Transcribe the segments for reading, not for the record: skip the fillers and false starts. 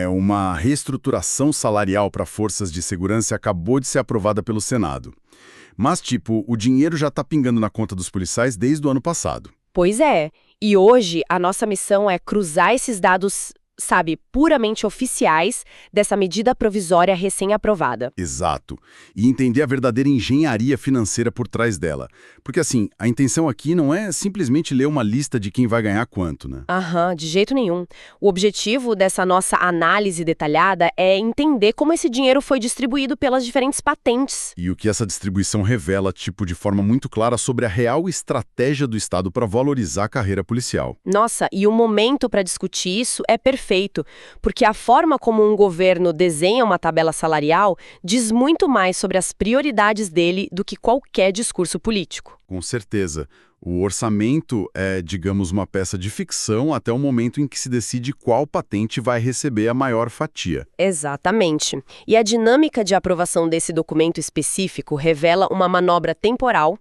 Uma reestruturação salarial para forças de segurança acabou de ser aprovada pelo Senado. Mas, o dinheiro já está pingando na conta dos policiais desde o ano passado. Pois é. E hoje a nossa missão é cruzar esses dados, sabe, puramente oficiais dessa medida provisória recém-aprovada. Exato. E entender a verdadeira engenharia financeira por trás dela. Porque, assim, a intenção aqui não é simplesmente ler uma lista de quem vai ganhar quanto, né? Aham, de jeito nenhum. O objetivo dessa nossa análise detalhada é entender como esse dinheiro foi distribuído pelas diferentes patentes. E o que essa distribuição revela, de forma muito clara sobre a real estratégia do Estado para valorizar a carreira policial. Nossa, e o momento para discutir isso é perfeito, porque a forma como um governo desenha uma tabela salarial diz muito mais sobre as prioridades dele do que qualquer discurso político. Com certeza. O orçamento é, digamos, uma peça de ficção até o momento em que se decide qual patente vai receber a maior fatia. Exatamente. E a dinâmica de aprovação desse documento específico revela uma manobra temporal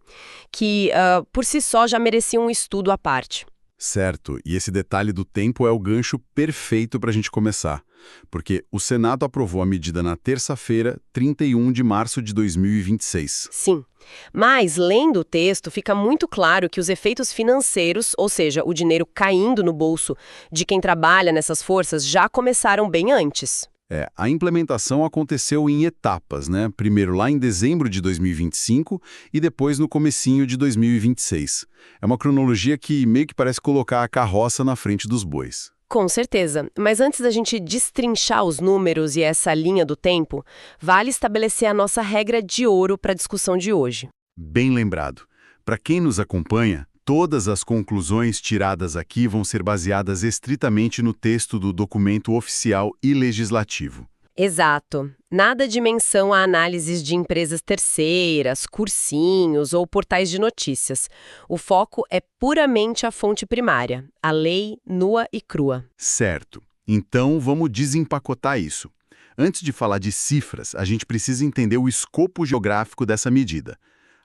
que, por si só, já merecia um estudo à parte. Certo, e esse detalhe do tempo é o gancho perfeito para a gente começar, porque o Senado aprovou a medida na terça-feira, 31 de março de 2026. Sim. Mas, lendo o texto, fica muito claro que os efeitos financeiros, ou seja, o dinheiro caindo no bolso de quem trabalha nessas forças, já começaram bem antes. A implementação aconteceu em etapas, né? Primeiro lá em dezembro de 2025 e depois no comecinho de 2026. É uma cronologia que meio que parece colocar a carroça na frente dos bois. Com certeza. Mas antes da gente destrinchar os números e essa linha do tempo, vale estabelecer a nossa regra de ouro para a discussão de hoje. Bem lembrado. Para quem nos acompanha, todas as conclusões tiradas aqui vão ser baseadas estritamente no texto do documento oficial e legislativo. Exato. Nada de menção a análises de empresas terceiras, cursinhos ou portais de notícias. O foco é puramente a fonte primária, a lei nua e crua. Certo. Então, vamos desempacotar isso. Antes de falar de cifras, a gente precisa entender o escopo geográfico dessa medida.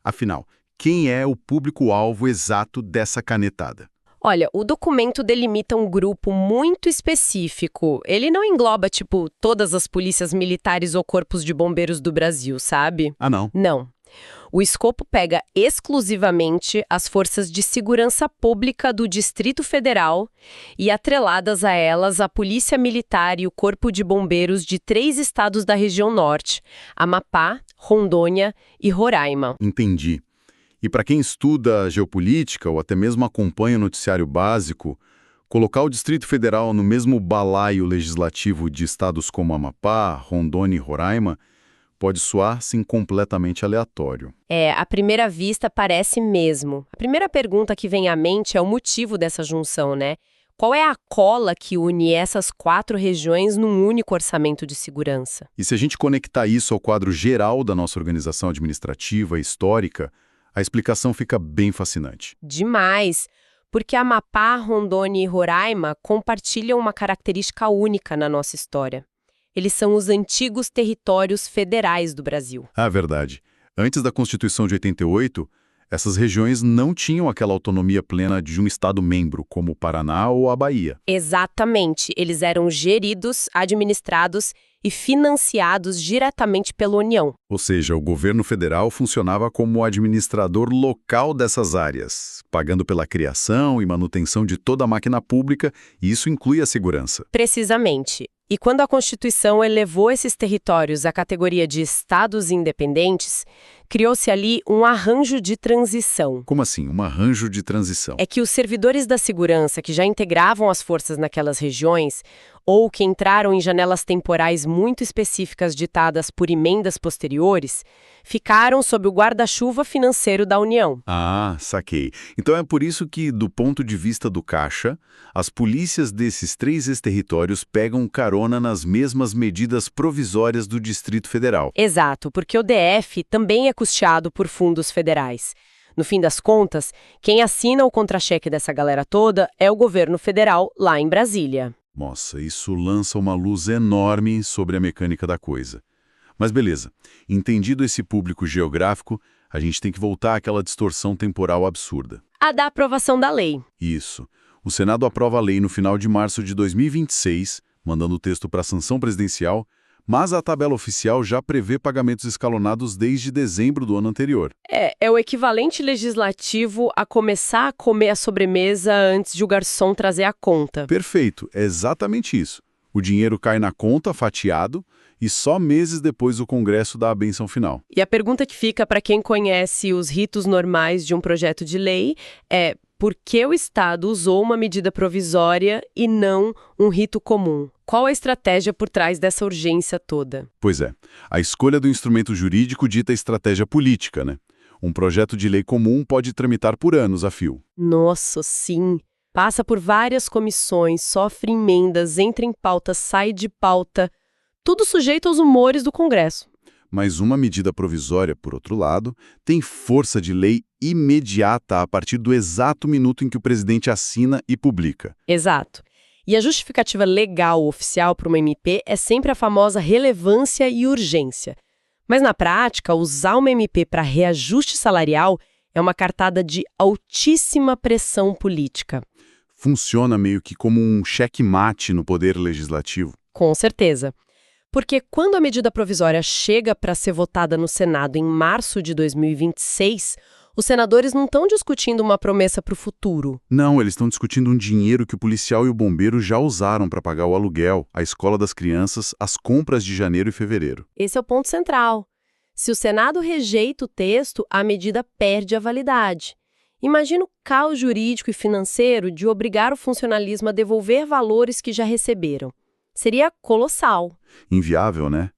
Afinal, quem é o público-alvo exato dessa canetada? Olha, o documento delimita um grupo muito específico. Ele não engloba, todas as polícias militares ou corpos de bombeiros do Brasil, sabe? Ah, não. Não. O escopo pega exclusivamente as forças de segurança pública do Distrito Federal e, atreladas a elas, a Polícia Militar e o Corpo de Bombeiros de 3 estados da região norte: Amapá, Rondônia e Roraima. Entendi. E para quem estuda geopolítica ou até mesmo acompanha o noticiário básico, colocar o Distrito Federal no mesmo balaio legislativo de estados como Amapá, Rondônia e Roraima pode soar, sim, completamente aleatório. À primeira vista parece mesmo. A primeira pergunta que vem à mente é o motivo dessa junção, né? Qual é a cola que une essas 4 regiões num único orçamento de segurança? E se a gente conectar isso ao quadro geral da nossa organização administrativa e histórica, a explicação fica bem fascinante. Demais, porque Amapá, Rondônia e Roraima compartilham uma característica única na nossa história. Eles são os antigos territórios federais do Brasil. Ah, verdade. Antes da Constituição de 88, essas regiões não tinham aquela autonomia plena de um Estado-membro, como o Paraná ou a Bahia. Exatamente. Eles eram geridos, administrados e financiados diretamente pela União. Ou seja, o governo federal funcionava como o administrador local dessas áreas, pagando pela criação e manutenção de toda a máquina pública, e isso inclui a segurança. Precisamente. E quando a Constituição elevou esses territórios à categoria de estados independentes, criou-se ali um arranjo de transição. Como assim, um arranjo de transição? É que os servidores da segurança que já integravam as forças naquelas regiões, ou que entraram em janelas temporais muito específicas ditadas por emendas posteriores, ficaram sob o guarda-chuva financeiro da União. Ah, saquei. Então é por isso que, do ponto de vista do Caixa, as polícias desses 3 ex-territórios pegam carona nas mesmas medidas provisórias do Distrito Federal. Exato, porque o DF também é custeado por fundos federais. No fim das contas, quem assina o contra-cheque dessa galera toda é o governo federal lá em Brasília. Nossa, isso lança uma luz enorme sobre a mecânica da coisa. Mas beleza, entendido esse público geográfico, a gente tem que voltar àquela distorção temporal absurda. A da aprovação da lei. Isso. O Senado aprova a lei no final de março de 2026, mandando o texto para a sanção presidencial, mas a tabela oficial já prevê pagamentos escalonados desde dezembro do ano anterior. É o equivalente legislativo a começar a comer a sobremesa antes de o garçom trazer a conta. Perfeito, é exatamente isso. O dinheiro cai na conta, fatiado, e só meses depois o Congresso dá a bênção final. E a pergunta que fica para quem conhece os ritos normais de um projeto de lei é: por que o Estado usou uma medida provisória e não um rito comum? Qual a estratégia por trás dessa urgência toda? Pois é, a escolha do instrumento jurídico dita a estratégia política, né? Um projeto de lei comum pode tramitar por anos a fio. Nossa, sim. Passa por várias comissões, sofre emendas, entra em pauta, sai de pauta. Tudo sujeito aos humores do Congresso. Mas uma medida provisória, por outro lado, tem força de lei imediata a partir do exato minuto em que o presidente assina e publica. Exato. E a justificativa legal oficial para uma MP é sempre a famosa relevância e urgência. Mas na prática, usar uma MP para reajuste salarial é uma cartada de altíssima pressão política. Funciona meio que como um checkmate no poder legislativo. Com certeza. Porque quando a medida provisória chega para ser votada no Senado em março de 2026, os senadores não estão discutindo uma promessa para o futuro. Não, eles estão discutindo um dinheiro que o policial e o bombeiro já usaram para pagar o aluguel, a escola das crianças, as compras de janeiro e fevereiro. Esse é o ponto central. Se o Senado rejeita o texto, a medida perde a validade. Imagina o caos jurídico e financeiro de obrigar o funcionalismo a devolver valores que já receberam. Seria colossal. Inviável, né?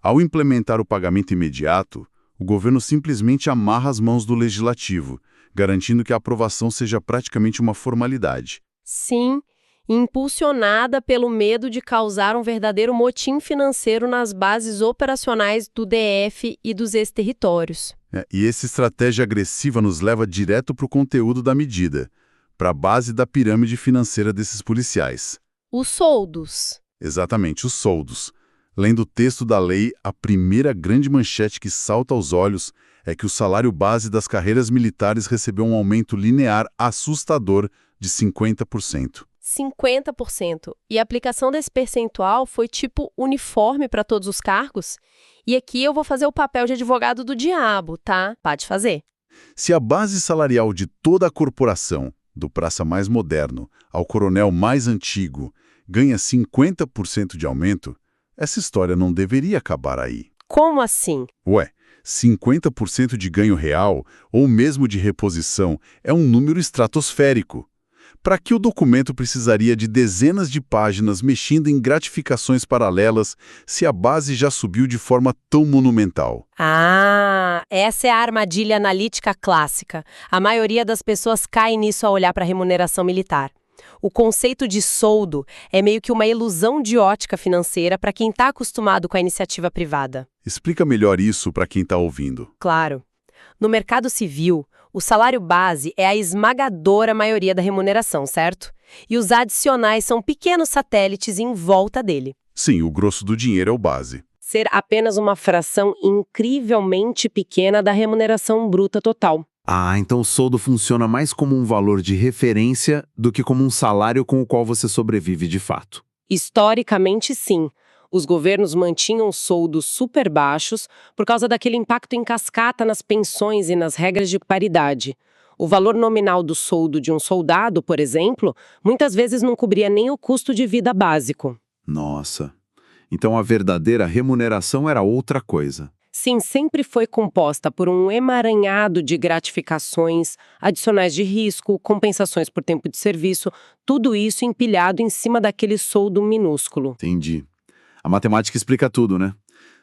Ao implementar o pagamento imediato, o governo simplesmente amarra as mãos do legislativo, garantindo que a aprovação seja praticamente uma formalidade. Sim, impulsionada pelo medo de causar um verdadeiro motim financeiro nas bases operacionais do DF e dos ex-territórios. E essa estratégia agressiva nos leva direto para o conteúdo da medida, para a base da pirâmide financeira desses policiais. Os soldos. Exatamente, os soldos. Lendo o texto da lei, a primeira grande manchete que salta aos olhos é que o salário base das carreiras militares recebeu um aumento linear assustador de 50%. 50%. E a aplicação desse percentual foi tipo uniforme para todos os cargos? E aqui eu vou fazer o papel de advogado do diabo, tá? Pode fazer. Se a base salarial de toda a corporação, do praça mais moderno ao coronel mais antigo, ganha 50% de aumento, essa história não deveria acabar aí. Como assim? Ué, 50% de ganho real, ou mesmo de reposição, é um número estratosférico. Para que o documento precisaria de dezenas de páginas mexendo em gratificações paralelas se a base já subiu de forma tão monumental? Ah, essa é a armadilha analítica clássica. A maioria das pessoas cai nisso ao olhar para a remuneração militar. O conceito de soldo é meio que uma ilusão de ótica financeira para quem está acostumado com a iniciativa privada. Explica melhor isso para quem está ouvindo. Claro. No mercado civil, o salário base é a esmagadora maioria da remuneração, certo? E os adicionais são pequenos satélites em volta dele. Sim, o grosso do dinheiro é o base. Ser apenas uma fração incrivelmente pequena da remuneração bruta total. Ah, então o soldo funciona mais como um valor de referência do que como um salário com o qual você sobrevive de fato. Historicamente, sim. Os governos mantinham soldos super baixos por causa daquele impacto em cascata nas pensões e nas regras de paridade. O valor nominal do soldo de um soldado, por exemplo, muitas vezes não cobria nem o custo de vida básico. Nossa. Então a verdadeira remuneração era outra coisa. Sim, sempre foi composta por um emaranhado de gratificações, adicionais de risco, compensações por tempo de serviço, tudo isso empilhado em cima daquele soldo minúsculo. Entendi. A matemática explica tudo, né?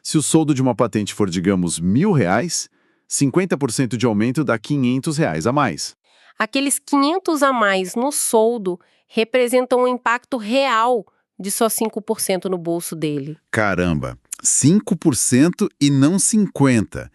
Se o soldo de uma patente for, digamos, R$1.000, 50% de aumento dá R$500 a mais. Aqueles 500 a mais no soldo representam um impacto real de só 5% no bolso dele. Caramba, 5% e não 50%.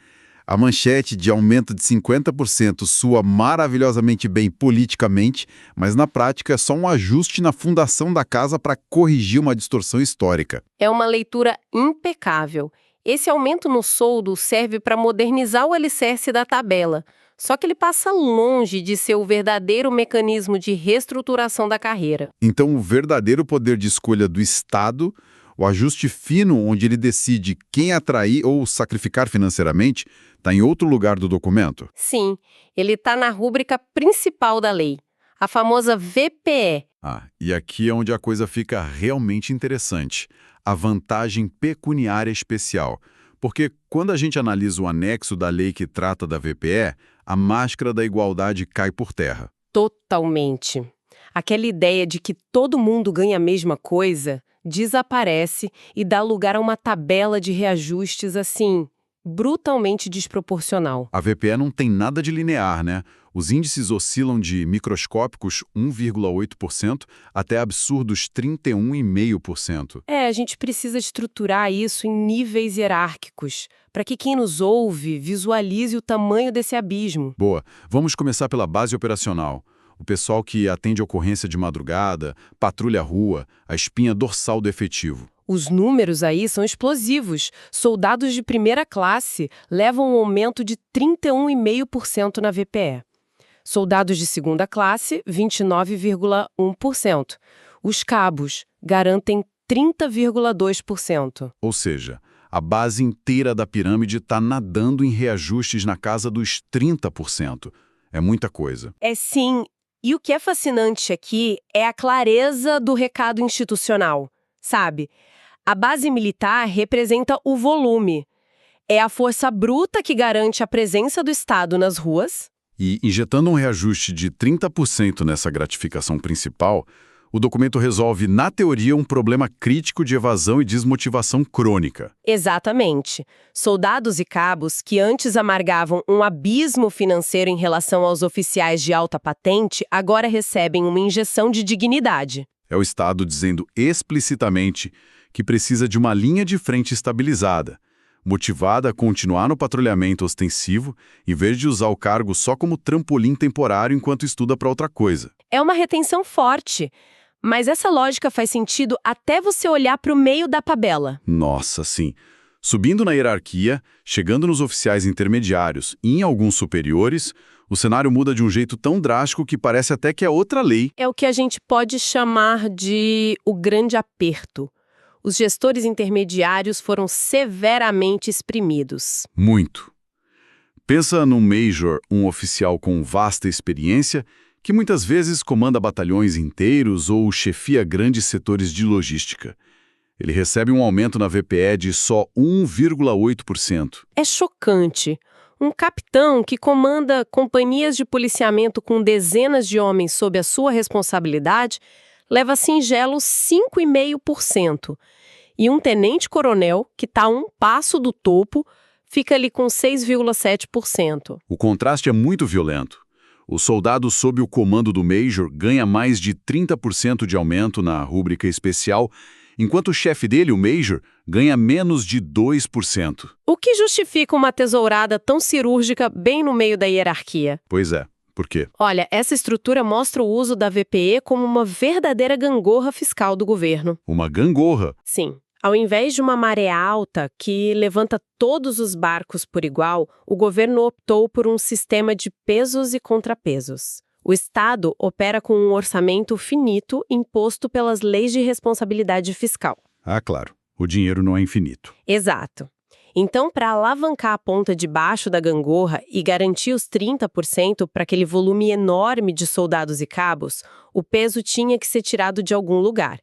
A manchete de aumento de 50% soa maravilhosamente bem politicamente, mas na prática é só um ajuste na fundação da casa para corrigir uma distorção histórica. É uma leitura impecável. Esse aumento no soldo serve para modernizar o alicerce da tabela. Só que ele passa longe de ser o verdadeiro mecanismo de reestruturação da carreira. Então, o verdadeiro poder de escolha do Estado, o ajuste fino onde ele decide quem atrair ou sacrificar financeiramente, está em outro lugar do documento? Sim, ele está na rúbrica principal da lei, a famosa VPE. E aqui é onde a coisa fica realmente interessante. A vantagem pecuniária especial. Porque quando a gente analisa o anexo da lei que trata da VPE, a máscara da igualdade cai por terra. Totalmente. Aquela ideia de que todo mundo ganha a mesma coisa desaparece e dá lugar a uma tabela de reajustes assim, brutalmente desproporcional. A VPE não tem nada de linear, né? Os índices oscilam de microscópicos 1,8% até absurdos 31,5%. A gente precisa estruturar isso em níveis hierárquicos, para que quem nos ouve visualize o tamanho desse abismo. Boa. Vamos começar pela base operacional. O pessoal que atende ocorrência de madrugada, patrulha a rua, a espinha dorsal do efetivo. Os números aí são explosivos. Soldados de primeira classe levam um aumento de 31,5% na VPE. Soldados de segunda classe, 29,1%. Os cabos garantem 30,2%. Ou seja, a base inteira da pirâmide está nadando em reajustes na casa dos 30%. É muita coisa. É sim. E o que é fascinante aqui é a clareza do recado institucional, sabe? A base militar representa o volume. É a força bruta que garante a presença do Estado nas ruas. E, injetando um reajuste de 30% nessa gratificação principal, o documento resolve, na teoria, um problema crítico de evasão e desmotivação crônica. Exatamente. Soldados e cabos que antes amargavam um abismo financeiro em relação aos oficiais de alta patente, agora recebem uma injeção de dignidade. É o Estado dizendo explicitamente que precisa de uma linha de frente estabilizada, motivada a continuar no patrulhamento ostensivo, em vez de usar o cargo só como trampolim temporário enquanto estuda para outra coisa. É uma retenção forte, mas essa lógica faz sentido até você olhar para o meio da tabela. Nossa, sim. Subindo na hierarquia, chegando nos oficiais intermediários e em alguns superiores, o cenário muda de um jeito tão drástico que parece até que é outra lei. É o que a gente pode chamar de o grande aperto. Os gestores intermediários foram severamente exprimidos. Muito. Pensa num major, um oficial com vasta experiência, que muitas vezes comanda batalhões inteiros ou chefia grandes setores de logística. Ele recebe um aumento na VPE de só 1,8%. É chocante. Um capitão que comanda companhias de policiamento com dezenas de homens sob a sua responsabilidade leva singelos 5,5%. E um tenente-coronel, que está a um passo do topo, fica ali com 6,7%. O contraste é muito violento. O soldado sob o comando do Major ganha mais de 30% de aumento na rúbrica especial, enquanto o chefe dele, o Major, ganha menos de 2%. O que justifica uma tesourada tão cirúrgica bem no meio da hierarquia? Pois é. Por quê? Olha, essa estrutura mostra o uso da VPE como uma verdadeira gangorra fiscal do governo. Uma gangorra? Sim. Ao invés de uma maré alta que levanta todos os barcos por igual, o governo optou por um sistema de pesos e contrapesos. O Estado opera com um orçamento finito imposto pelas leis de responsabilidade fiscal. Claro. O dinheiro não é infinito. Exato. Então, para alavancar a ponta de baixo da gangorra e garantir os 30% para aquele volume enorme de soldados e cabos, o peso tinha que ser tirado de algum lugar.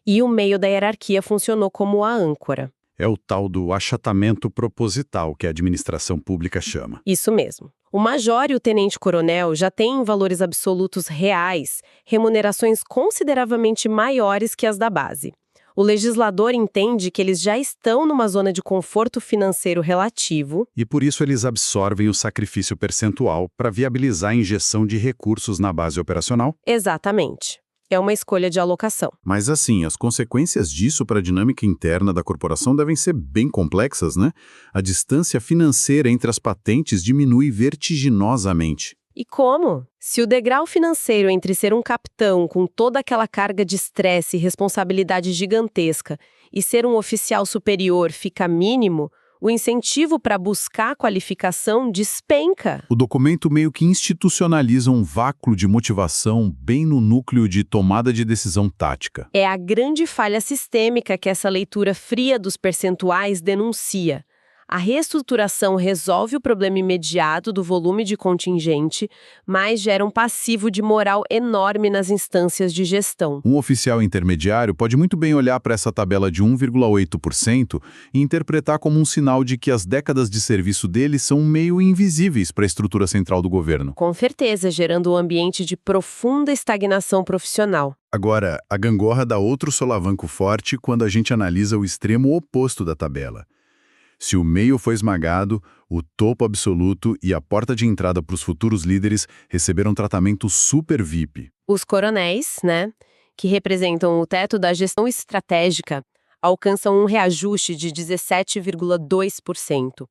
E o meio da hierarquia funcionou como a âncora. É o tal do achatamento proposital que a administração pública chama. Isso mesmo. O major e o tenente-coronel já têm em valores absolutos reais remunerações consideravelmente maiores que as da base. O legislador entende que eles já estão numa zona de conforto financeiro relativo. E por isso eles absorvem o sacrifício percentual para viabilizar a injeção de recursos na base operacional? Exatamente. É uma escolha de alocação. Mas assim, as consequências disso para a dinâmica interna da corporação devem ser bem complexas, né? A distância financeira entre as patentes diminui vertiginosamente. E como? Se o degrau financeiro entre ser um capitão com toda aquela carga de estresse e responsabilidade gigantesca e ser um oficial superior fica mínimo, o incentivo para buscar a qualificação despenca. O documento meio que institucionaliza um vácuo de motivação bem no núcleo de tomada de decisão tática. É a grande falha sistêmica que essa leitura fria dos percentuais denuncia. A reestruturação resolve o problema imediato do volume de contingente, mas gera um passivo de moral enorme nas instâncias de gestão. Um oficial intermediário pode muito bem olhar para essa tabela de 1,8% e interpretar como um sinal de que as décadas de serviço dele são meio invisíveis para a estrutura central do governo. Com certeza, gerando um ambiente de profunda estagnação profissional. Agora, a gangorra dá outro solavanco forte quando a gente analisa o extremo oposto da tabela. Se o meio foi esmagado, o topo absoluto e a porta de entrada para os futuros líderes receberam tratamento super VIP. Os coronéis, que representam o teto da gestão estratégica, alcançam um reajuste de 17,2%.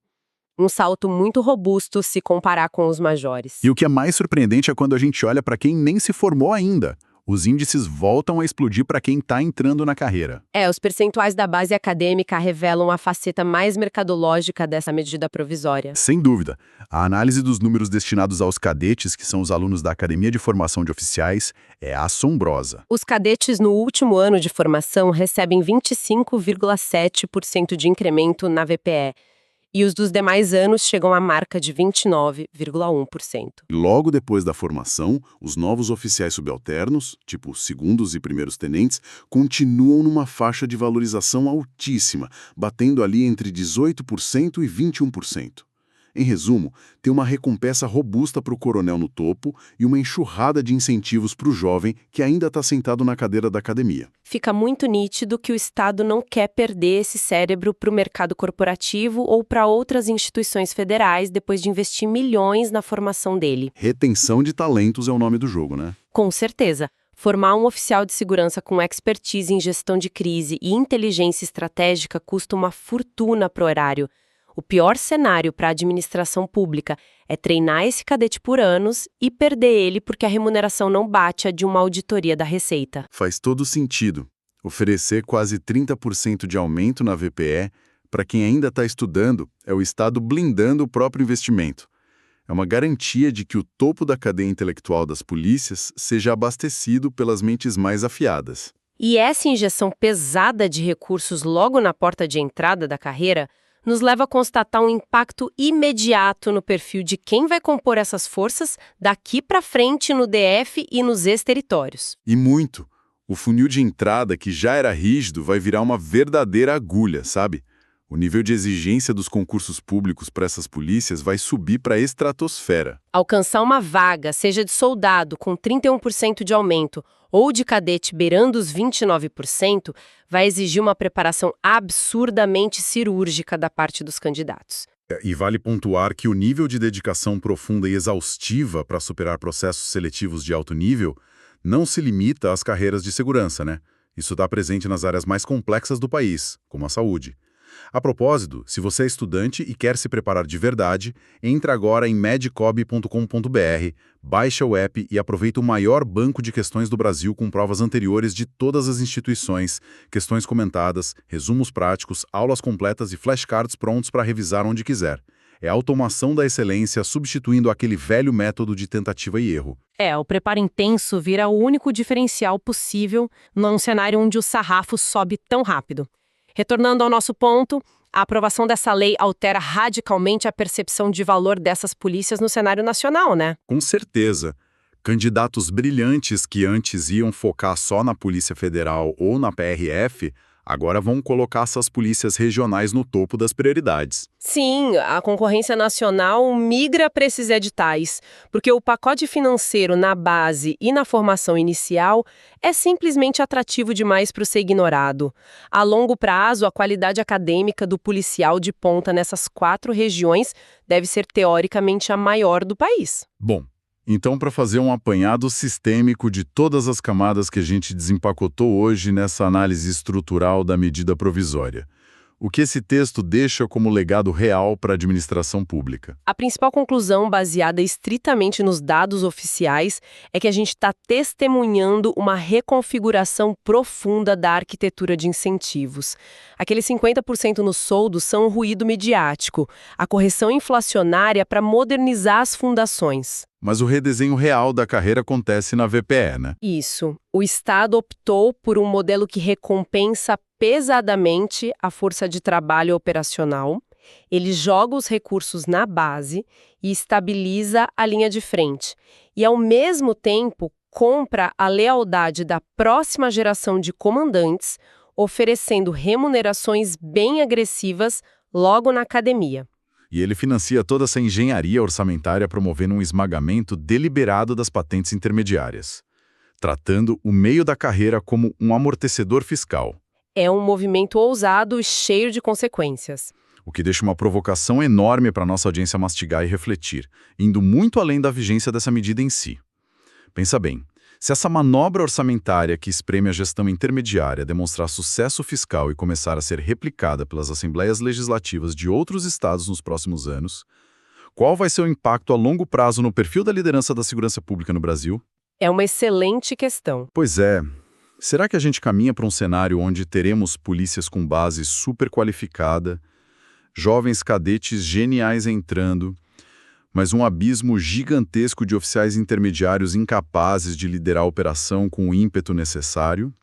Um salto muito robusto se comparar com os majores. E o que é mais surpreendente é quando a gente olha para quem nem se formou ainda. Os índices voltam a explodir para quem está entrando na carreira. Os percentuais da base acadêmica revelam a faceta mais mercadológica dessa medida provisória. Sem dúvida. A análise dos números destinados aos cadetes, que são os alunos da Academia de Formação de Oficiais, é assombrosa. Os cadetes no último ano de formação recebem 25,7% de incremento na VPE. E os dos demais anos chegam à marca de 29,1%. Logo depois da formação, os novos oficiais subalternos, tipo segundos e primeiros tenentes, continuam numa faixa de valorização altíssima, batendo ali entre 18% e 21%. Em resumo, tem uma recompensa robusta para o coronel no topo e uma enxurrada de incentivos para o jovem que ainda está sentado na cadeira da academia. Fica muito nítido que o Estado não quer perder esse cérebro para o mercado corporativo ou para outras instituições federais depois de investir milhões na formação dele. Retenção de talentos é o nome do jogo, né? Com certeza. Formar um oficial de segurança com expertise em gestão de crise e inteligência estratégica custa uma fortuna pro erário. O pior cenário para a administração pública é treinar esse cadete por anos e perder ele porque a remuneração não bate a de uma auditoria da Receita. Faz todo sentido. Oferecer quase 30% de aumento na VPE para quem ainda está estudando é o Estado blindando o próprio investimento. É uma garantia de que o topo da cadeia intelectual das polícias seja abastecido pelas mentes mais afiadas. E essa injeção pesada de recursos logo na porta de entrada da carreira nos leva a constatar um impacto imediato no perfil de quem vai compor essas forças daqui para frente no DF e nos ex-territórios. E muito. O funil de entrada, que já era rígido, vai virar uma verdadeira agulha, sabe? O nível de exigência dos concursos públicos para essas polícias vai subir para a estratosfera. Alcançar uma vaga, seja de soldado com 31% de aumento ou de cadete beirando os 29%, vai exigir uma preparação absurdamente cirúrgica da parte dos candidatos. E vale pontuar que o nível de dedicação profunda e exaustiva para superar processos seletivos de alto nível não se limita às carreiras de segurança, né? Isso está presente nas áreas mais complexas do país, como a saúde. A propósito, se você é estudante e quer se preparar de verdade, entre agora em medcob.com.br, baixa o app e aproveita o maior banco de questões do Brasil com provas anteriores de todas as instituições, questões comentadas, resumos práticos, aulas completas e flashcards prontos para revisar onde quiser. É a automação da excelência substituindo aquele velho método de tentativa e erro. O preparo intenso vira o único diferencial possível num cenário onde o sarrafo sobe tão rápido. Retornando ao nosso ponto, a aprovação dessa lei altera radicalmente a percepção de valor dessas polícias no cenário nacional, né? Com certeza. Candidatos brilhantes que antes iam focar só na Polícia Federal ou na PRF, agora vão colocar essas polícias regionais no topo das prioridades. Sim, a concorrência nacional migra para esses editais, porque o pacote financeiro na base e na formação inicial é simplesmente atrativo demais para ser ignorado. A longo prazo, a qualidade acadêmica do policial de ponta nessas 4 regiões deve ser teoricamente a maior do país. Bom, então, para fazer um apanhado sistêmico de todas as camadas que a gente desempacotou hoje nessa análise estrutural da medida provisória, O que esse texto deixa como legado real para a administração pública? A principal conclusão, baseada estritamente nos dados oficiais, é que a gente está testemunhando uma reconfiguração profunda da arquitetura de incentivos. Aqueles 50% nos soldos são um ruído midiático, a correção inflacionária para modernizar as fundações. Mas o redesenho real da carreira acontece na VPE, né? Isso. O Estado optou por um modelo que recompensa pesadamente a força de trabalho operacional. Ele joga os recursos na base e estabiliza a linha de frente. E, ao mesmo tempo, compra a lealdade da próxima geração de comandantes, oferecendo remunerações bem agressivas logo na academia. E ele financia toda essa engenharia orçamentária promovendo um esmagamento deliberado das patentes intermediárias, tratando o meio da carreira como um amortecedor fiscal. É um movimento ousado e cheio de consequências. O que deixa uma provocação enorme para a nossa audiência mastigar e refletir, indo muito além da vigência dessa medida em si. Pensa bem, se essa manobra orçamentária que espreme a gestão intermediária demonstrar sucesso fiscal e começar a ser replicada pelas assembleias legislativas de outros estados nos próximos anos, qual vai ser o impacto a longo prazo no perfil da liderança da segurança pública no Brasil? É uma excelente questão. Pois é. Será que a gente caminha para um cenário onde teremos polícias com base super qualificada, jovens cadetes geniais entrando, mas um abismo gigantesco de oficiais intermediários incapazes de liderar a operação com o ímpeto necessário?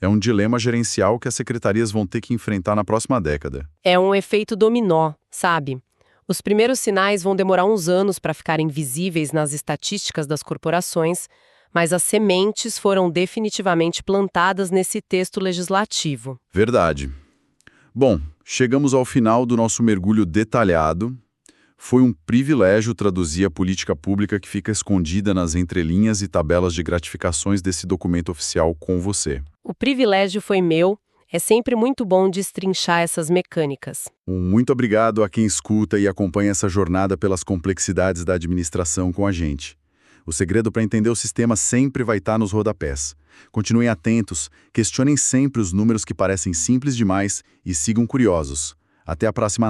É um dilema gerencial que as secretarias vão ter que enfrentar na próxima década. É um efeito dominó, sabe? Os primeiros sinais vão demorar uns anos para ficarem visíveis nas estatísticas das corporações, mas as sementes foram definitivamente plantadas nesse texto legislativo. Verdade. Bom, chegamos ao final do nosso mergulho detalhado. Foi um privilégio traduzir a política pública que fica escondida nas entrelinhas e tabelas de gratificações desse documento oficial com você. O privilégio foi meu. É sempre muito bom destrinchar essas mecânicas. Muito obrigado a quem escuta e acompanha essa jornada pelas complexidades da administração com a gente. O segredo para entender o sistema sempre vai estar nos rodapés. Continuem atentos, questionem sempre os números que parecem simples demais e sigam curiosos. Até a próxima.